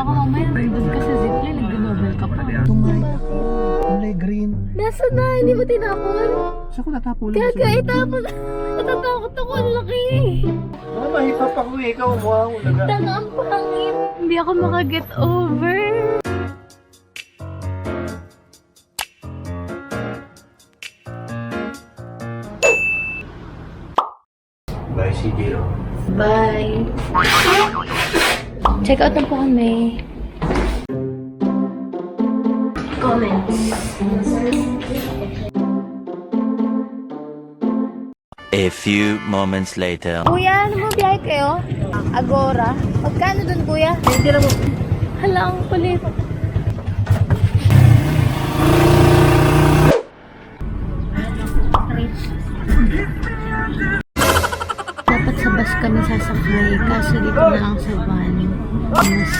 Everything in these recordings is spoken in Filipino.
Baka mamaya nandun ka sa zipline, nag-novel ka pa. Tumay ako. Kulay green. Nasa na? Hindi mo tinapon? Saan ko natapon? Kaya itapon. Natatakot ako, ang laki. Baka mahipap ako eh. Ikaw, mukha ko laga. Tanga ang pangit. Hindi ako makaget over. Bye, sige. Bye. Check out na po kami. Comments. A few moments later. Kuya, ano mo biyahe kayo? Agora? Magkano dun, kuya? Hindi lang mo. Hala, ang kulit. Dapat sa bus kami sasakay, kaso dito na lang sa van. Mas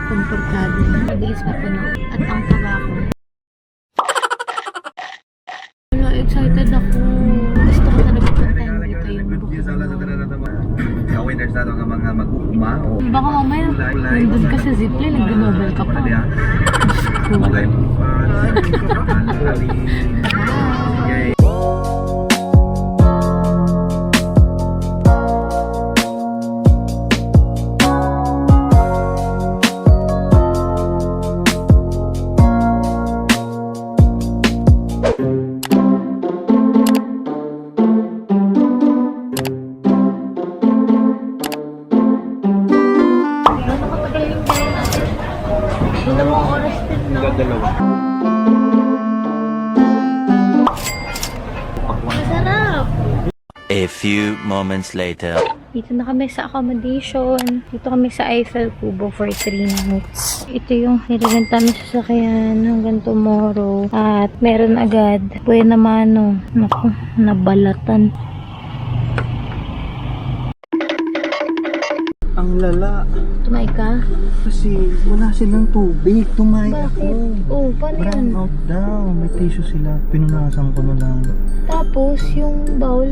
komportable. Mabilis mapuno. At ang tabako. Wala, excited ako. Gusto ko talaga puntahan dito yung Bukidnon. Ka-winners na ng mga mag-ukma. Baka mamaya nandun ka sa zipline, nag-novel ka pa. Bagay mo pa. Dalawa. Masarap! A few moments later. Dito na kami sa accommodation. Dito kami sa Eiffel Kubo for 3 nights. Ito yung nirerenta namin sa sasakyan hanggang tomorrow. At meron agad. Buena mano. Naku, nabalatan. Ang lala. Tumay ka? Kasi wala silang tubig. Tumay Bakit? ako. Oh, paano yan? Brown out daw. May tissue sila. Pinunasan ko na lang. Tapos, yung bowl.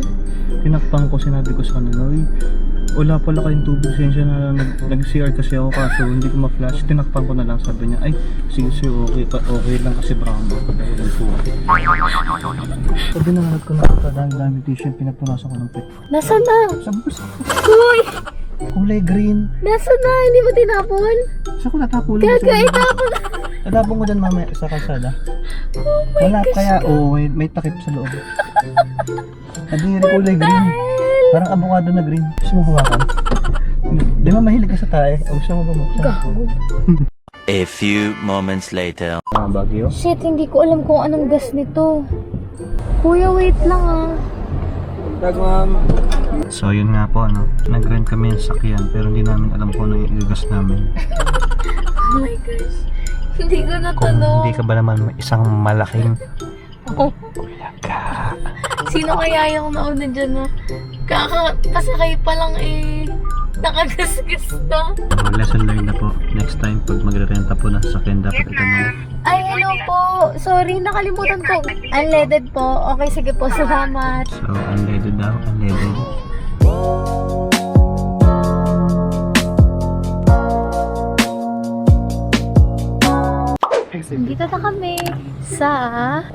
Tinakpan ko, sinabi ko sa kanila, "Uy, wala pala kayong tubig. Sensya na nag-CR kasi ako kaso hindi ko ma-flash." Tinakpan ko na lang, sabi niya, "Ay, sige, okay lang kasi brown out." Sabi na ko na dami tissue, pinagpunasan ko ng pit. Nasaan na? Sabi ko, Uy! kulay green. Nasaan na? Hindi mo tinapon? Saan ko natapon? Kaya itapon. Natapon ko dyan mamaya sa kalsada. Oh my Wala gosh. kaya, may takip sa loob. Sabi nga kulay green. Parang avocado na green. Gusto mo hawakan? Di ba mahilig ka sa tae? O gusto mo ba mo? Gago. A few moments later. Bagyo? Shit, hindi ko alam kung anong gas nito. Kuya, wait lang ah. So yun nga po, nag-rent kami ng sakyan pero hindi namin alam kung ano yung igagas namin. Oh my gosh. Hindi ko Kung natanong. hindi ka ba naman isang malaking Oh, ulaga. sino kaya yung nauna dyan na kakasakay pa lang nakagasgas na. So, lesson learned na po. Next time pag magre-renta po ng sakyan dapat itanong. Ay, hello po. Sorry, nakalimutan ko. Unleaded po. Okay, sige po. Salamat. So unleaded daw, unleaded. Dito na kami sa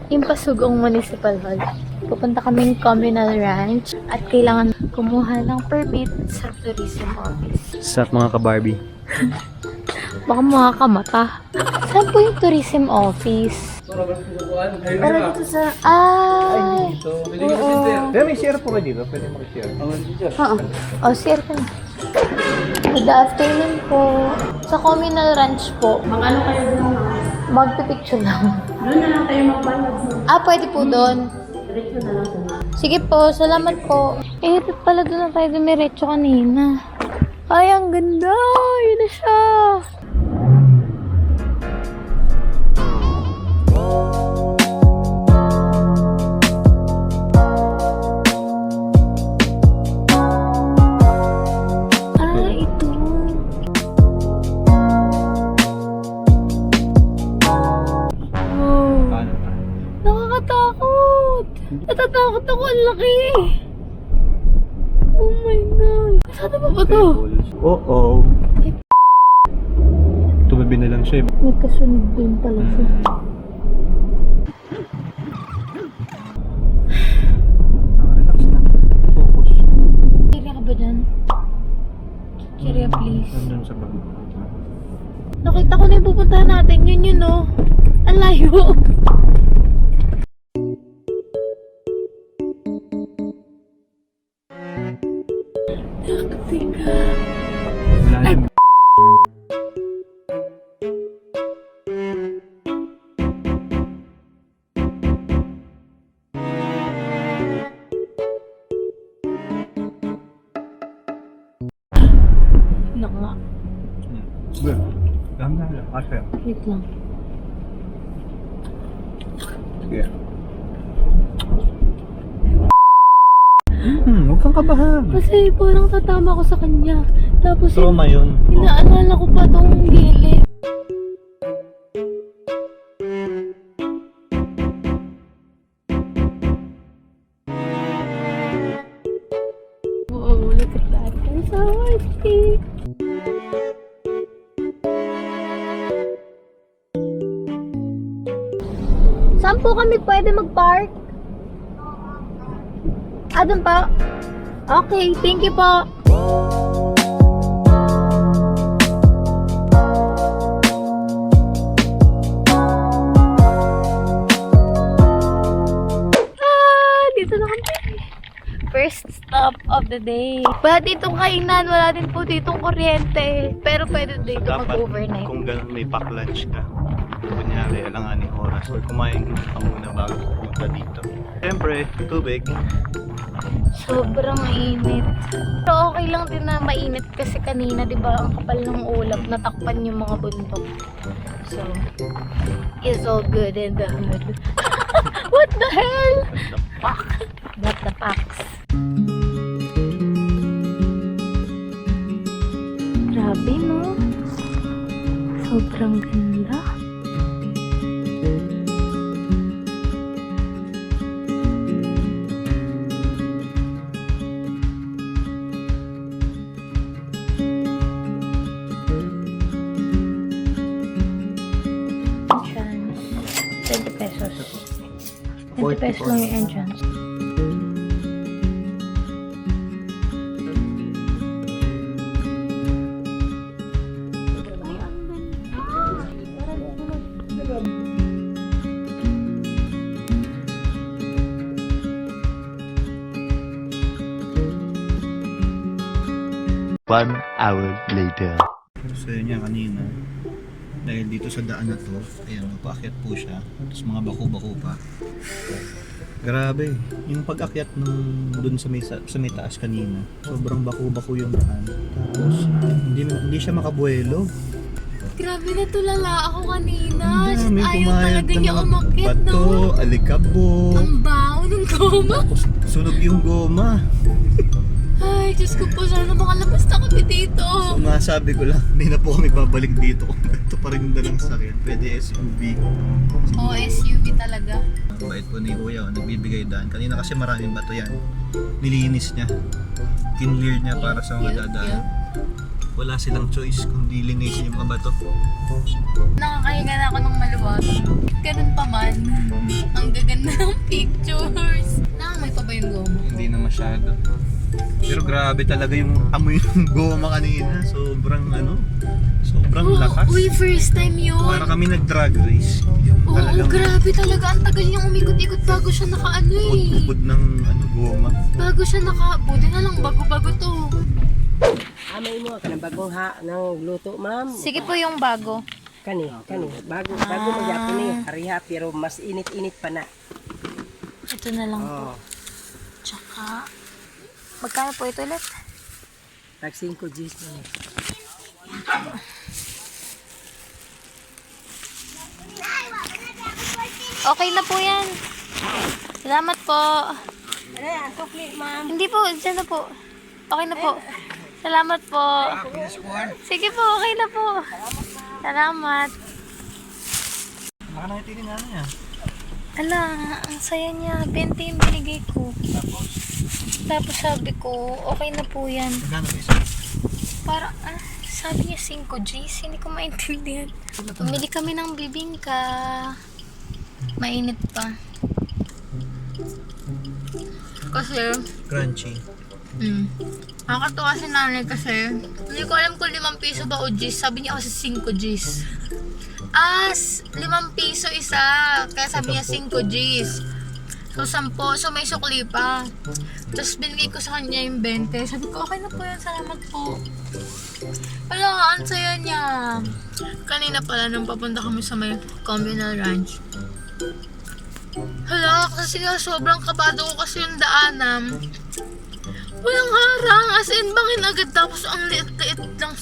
Impasugong Municipal Hall. Pupunta kaming communal ranch at kailangan kumuha ng permit sa tourism office. Sup mga ka-Barbie? Baka mga kamata. Saan po yung tourism office? Para dito sa... Ay! Oo. May share po ba dito? Pwede makishare. Oo. O, share ka na. Good afternoon po. Sa communal ranch po. Mag-ano kayo doon? Magpipicture lang. Doon na lang kayo magbayad. Pwede po doon. Diretso na lang doon. Sige po, salamat po. Dapat pala doon na tayo dumiretso kanina. Ay, ang ganda! Yun na siya! Ito. Wow. Nakakatakot! Natatakot ako, ang laki! Oh my God! Saan na ba to? Oo. tumabi na lang siya. Nagkasunod din pala siya. Relax na. Focus. Kaya ka ba dyan? Kaya please. Nandun sa bag. Nakita ko na yung pupuntahan natin. Yun no. Ang layo. Teka. Malalim. Ilang nga. Good. Ganda lang. Kasi. Wait lang. Sige. Huwag kang kabahan. Kasi parang tatama ko sa kanya. Tapos Trauma yun. inaalala ko pa tong gilid. Whoa, look at that. That's so pretty. Saan po kami pwede mag-park? Doon pa? Okay, thank you po. Dito na kami. First stop of the day. Wala ditong kainan, wala din po ditong kuryente. Pero pwede dito mag-overnight. Kung ganun may pack lunch ka, kunyari, alanganing oras or kumain ka muna bago pumunta dito. Siyempre, tubig. Sobrang init. Pero okay lang din na mainit kasi kanina, di ba, ang kapal ng ulap, natakpan yung mga bundok. So, it's all good in the hood. What the hell? What the packs? Grabe, no? Sobrang ganda. Entrance. 20 pesos. 20 pesos lang yung entrance. One hour later. So yun niya kanina. Dahil dito sa daan na to, ayan, paakyat po siya. Tapos mga bako-bako pa. Grabe. Yung pag-akyat nung dun sa may taas kanina, sobrang bako-bako yung daan. Tapos hindi siya makabuelo. Grabe na tulala ako kanina. May Ayaw pumayag talaga ng niya mga umakyat, bato, no? alikabok. Ang baho ng goma. Tapos sunog yung goma. Ay, Diyos ko po, sana makalabas na kami dito. So masabi ko lang, hindi na po kami babalik dito. Kung ganito pa rin yung dalang sakyan. Pwede SUV. Oo, SUV talaga. Bait po ni Kuya, nagbibigay daan. Kanina kasi maraming bato yan. Nilinis niya. Kinlear niya para sa mga dadaan. Wala silang choice kundi linisin yung mga bato. Nakakahinga na ako ng maluwag. Ganun pa man. Ang gaganda ng pictures. Nakamoy pa ba yung goma? Hindi na masyado. Pero grabe talaga yung amoy ng goma kanina. Sobrang lakas. Uy, first time yun. Para kami nag-drag race. Oo, grabe talaga. Ang tagal niyang umikot-ikot bago siya nakaano eh. Ubod ng goma. Bago siya buti na lang, bago-bago to. Amay mo ka ng bagong ng luto, ma'am. Sige po yung bago. Kani. Bago magyapon ni hariha pero mas init-init pa na. Ito na lang po. Tsaka, magkano po ito ulit? Tag 5 G's na. Okay na po yan. Salamat po. Ano yan? Sukli, ma'am. Hindi po, dyan na po. Okay na po. Salamat po. Sige po, okay na po. Salamat. Baka nakitinin nga niya. Ala, ang saya niya. 20 yung binigay ko. Tapos sabi ko, okay na po yan. Magkano ba isa? Para, sabi niya 5 Gs? Hindi ko maintindihan. Pumili kami ng bibingka. Mainit pa. Kasi, Crunchy. nakakatuwa si nanay kasi hindi ko alam kung 5 piso ba o Gs. Sabi niya kasi 5 Gs. 5 piso isa. Kaya sabi niya 5 Gs. So, 10. So, may sukli pa. Tapos, binigay ko sa kanya yung 20. Sabi ko, okay na po yan. Salamat po. Wala, ang saya niya. Kanina pala, nung papunta kami sa may communal ranch. Hala, kasi sobrang kabado ko kasi yung daanan. Walang harang. As in, bangin agad. Tapos, ang liit-liit lang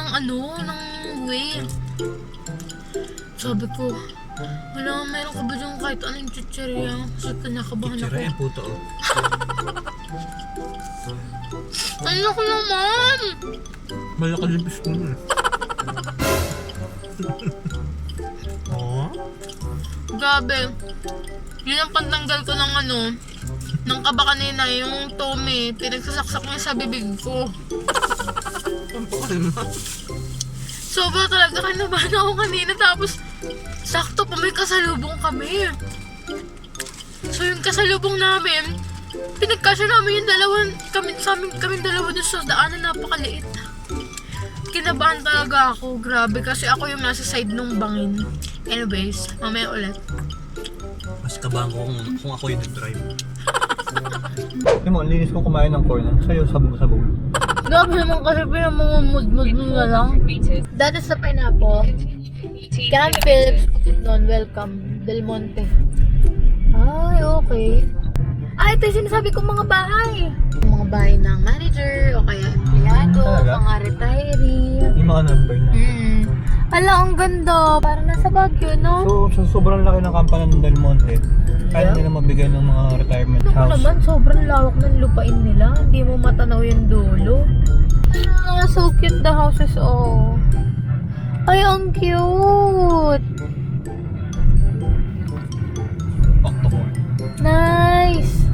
ng way. Sabi ko, wala, meron ka ba dyan kahit anong chichirya? Kasi kinakabahan ako. Chichirya, puto. Ano ko naman? Malaki yung pisko mo. Oo. Grabe. Yun ang pantanggal ko ng ng kaba kanina, yung tummy. Pinagsasaksak niya sa bibig ko. Sobra talaga kinabahan ako kanina. Tapos, sakto pa may kasalubong kami. So, yung kasalubong namin, pinagkasya namin yung kaming dalawa dun sa daanan, napakaliit. Kinabahan talaga ako, grabe, kasi ako yung nasa side nung bangin. Anyways, mamaya ulit. Mas kabahan ko kung ako yung nag-drive. Alam mo, ang linis ko kumain ng corn. Sa'yo, sabog-sabog. Grabe naman kasi pinamumud-mud mo na lang. That is the pineapple. Can Phillips, Bukidnon, welcome. Del Monte. Ay, okay. Ay, ito yung sinasabi kong mga bahay. Mga bahay ng manager, o kaya empleyado, Talaga? mga retiree. Yung mga number na. Ala, ang ganda. Parang nasa Baguio, no? So, sa sobrang laki ng kampanan ng Del Monte, kaya nila mabigay ng mga retirement Ano house. naman, sobrang lawak ng lupain nila. Hindi mo matanaw yung dulo. Ah, so cute the houses, oh. Ay, ang cute. Octocorn. Nice.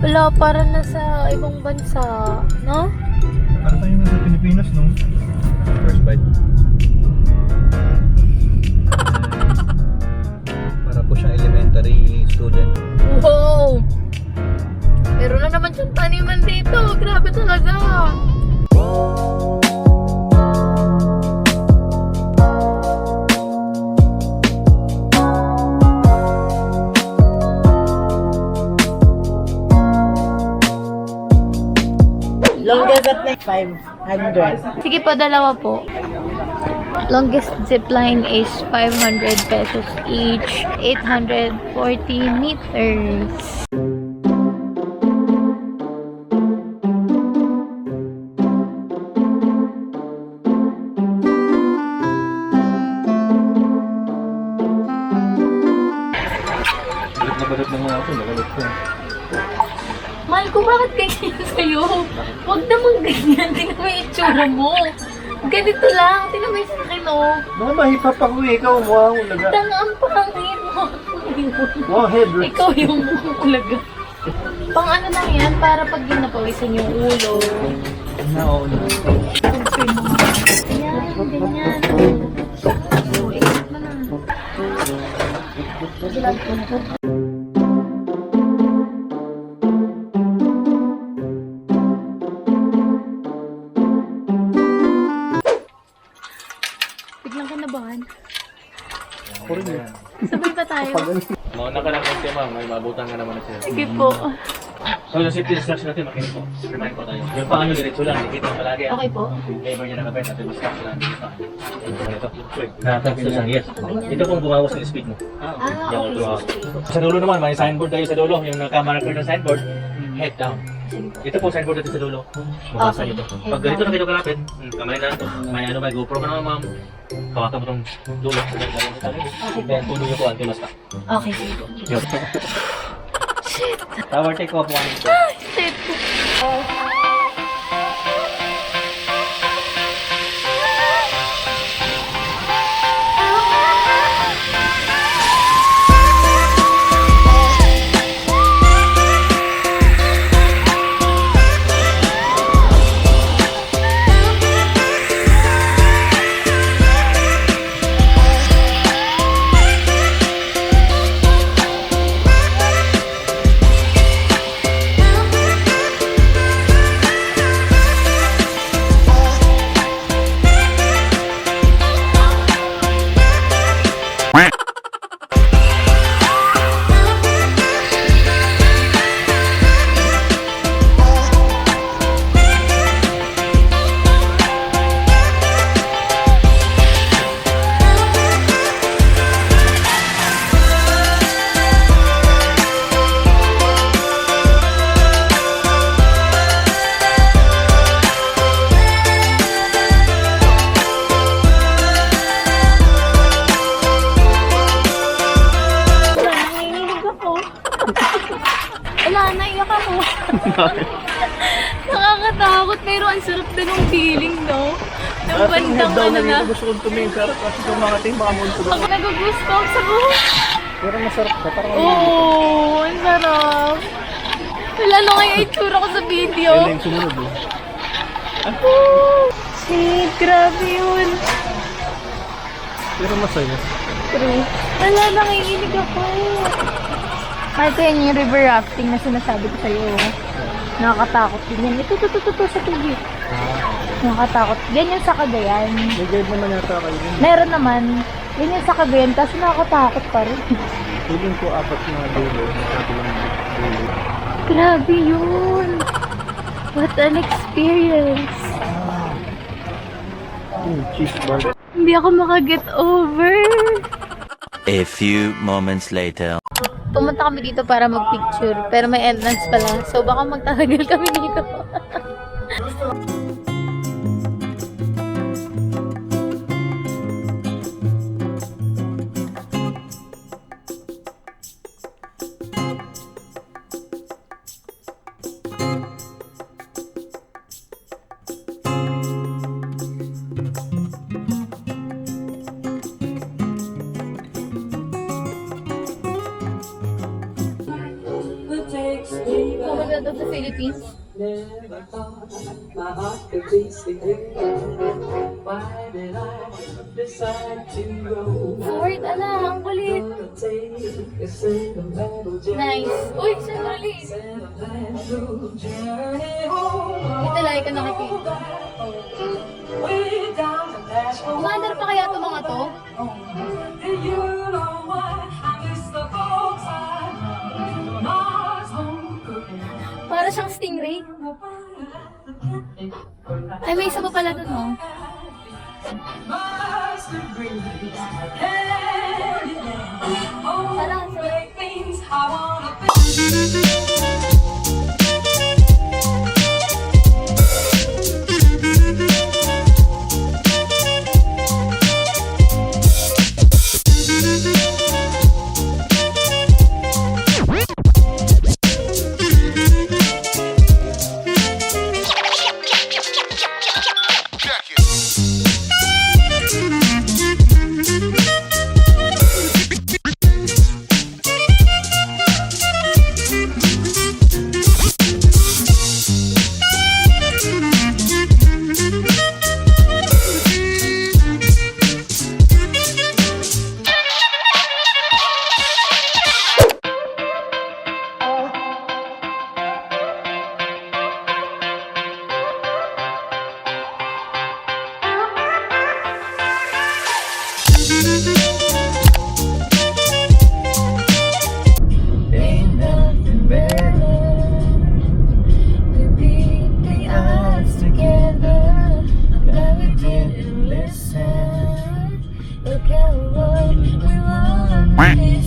Wala, parang nasa ibang bansa, no? Para tayo nasa Pilipinas, no? First bite. Para po siyang elementary student. Wow! Meron na naman siyang taniman dito. Grabe talaga. Longest at 500. Sige po, dalawa po. Longest zipline is 500 pesos each. 840 meters. Balot na mga ako, nakalot ko. Mahal ko, bakit ganyan sa'yo? Huwag naman ganyan. Tingnan mo yung itsura mo. Ganito lang. Tingnan mo yung sakin, oh. Mga mahipap ako eh, ikaw mukha akong laga. Tangaan pangit mo. Wow, head. Ikaw yung ulaga. Pang ano lang yan, para pag ginapawisan yung ulo. No. Concern mo. Ayan, ganyan. Oh, ikot mo na. Biglang kinabahan. Sabay pa tayo. Mauna ka lang konti ma'am, may mabutan ka naman na siya. Sige po. So yung safety instruction natin, makinig po. Remind po tayo. Yung paano diretso lang, dikit mo palagi. Okay po. Flavor niya nakabit natin, mas caps lang. Ito. Nakataps na siya, yes. Ito pong bumawas ng speed mo. Ah, okay. Sa dulo naman, may signboard tayo sa dulo. Yung nakamarker ng signboard, head down. Ito po signboard natin sa dulo. Mabasa nyo to. Pag ganito na kayo kalapit, kamay na ito. May ano ba, GoPro ka naman ma'am. Hawakan mo itong dulo. Then tuloy nyo po, anti-mas ka. Okay, sige po. Tower take off 1. Shit. Nakakatakot, pero ang sarap din ng feeling, no? Ng bandang ano na. Gusto kong tumingin sa kasi yung mga ting mga munto Ako nagugusto ako sa buhay. Pero masarap ka, parang Oo, ang sarap. Lalo nga yung itsura ko sa video. Yan yung sumunod eh. Shit, grabe yun. Pero masaya. True. Wala, nanginginig ako. Ito yan yung river rafting na sinasabi ko sa'yo. Nakakatakot din yan. Ito sa tubig. Nakakatakot. Yan yung sa Cagayan. May guide naman yata kayo din. Meron naman. Yan yung sa Cagayan, kasi nakakatakot pa rin. Feeling ko 4 na dulo. Nakatulang dulo. Grabe yun. What an experience. Cheese bar. Hindi ako makaget over. A few moments later. Pumunta kami dito para mag-picture, pero may entrance pala. So baka magtatagal kami dito. Pumunta daw sa Philippines. Fort, ala, ang kulit. Nice. Uy, sandali. Ito lagi ka nakikita. Umaandar pa kaya ito mga to? Para siyang stingray. Ay, may isa pa pala dun, oh. Parang Quack.